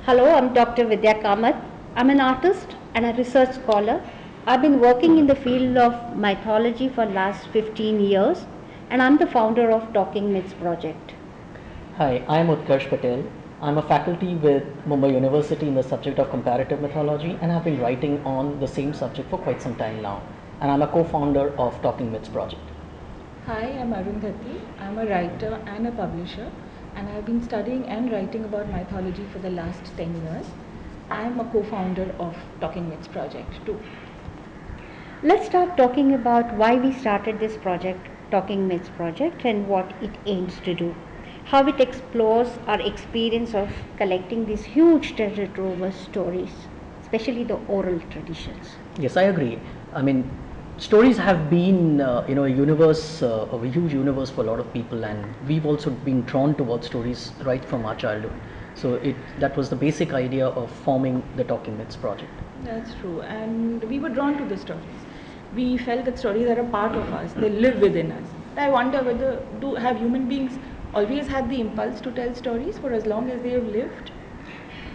Hello, I'm Dr. Vidya Kamath. I'm an artist and a research scholar. I've been working in the field of mythology for last 15 years and I'm the founder of Talking Myths project. Hi, I am Utkarsh Patel. I'm a faculty with Mumbai University in the subject of comparative mythology and have been writing on the same subject for quite some time now. And I'm a co-founder of Talking Myths project. Hi, I'm Arundhati. I'm a writer and a publisher, and I've been studying and writing about mythology for the last 10 years. I'm a co-founder of Talking Myths project too. Let's start talking about why we started this project, Talking Myths project, and what it aims to do. How it explores our experience of collecting these huge treasure trove of stories, especially the oral traditions. Yes, I agree. I mean, stories have been, a universe, a huge universe for a lot of people, and we've also been drawn towards stories right from our childhood. So that was the basic idea of forming the Talking Myths project. That's true, and we were drawn to the stories. We felt that stories are a part of us, they live within us. I wonder whether have human beings always had the impulse to tell stories for as long as they have lived?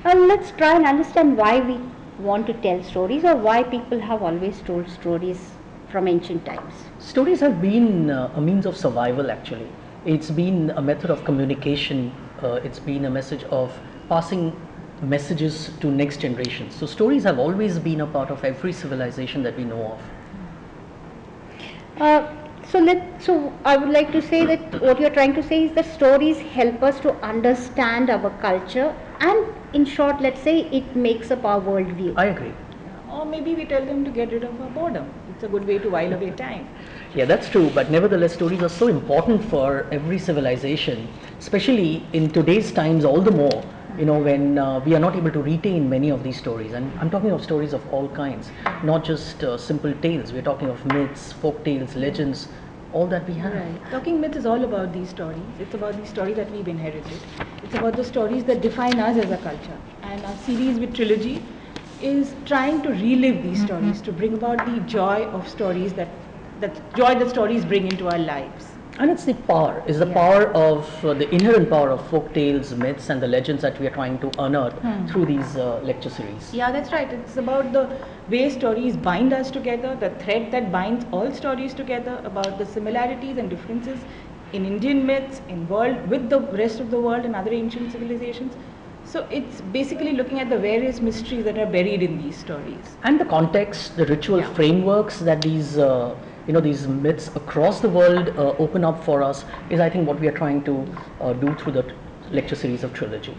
Let's try and understand why we want to tell stories or why people have always told stories from ancient times. Stories have been a means of survival actually. It's been a method of communication, it's been a message of passing messages to next generations. So stories have always been a part of every civilization that we know of. So I would like to say that what you're trying to say is that stories help us to understand our culture and in short, let's say it makes up our worldview. I agree. Or maybe we tell them to get rid of our boredom. It's a good way to while away time. Yeah, that's true, but nevertheless stories are so important for every civilization, especially in today's times all the more, when we are not able to retain many of these stories. And I'm talking of stories of all kinds, not just simple tales. We're talking of myths, folk tales, legends, all that we have. Right. Talking Myths is all about these stories. It's about the stories that we've inherited. It's about the stories that define us as a culture. And our series with Trilogy is trying to relive these stories, to bring about the joy of stories that stories bring into our lives. And it's the power, power of the inherent power of folk tales, myths, and the legends that we are trying to unearth through these lecture series. Yeah, that's right. It's about the way stories bind us together, the thread that binds all stories together, about the similarities and differences in Indian myths, in world with the rest of the world and other ancient civilizations. So it's basically looking at the various mysteries that are buried in these stories. And the context, the ritual frameworks that these myths across the world open up for us is, I think, what we are trying to do through the lecture series of Trilogy.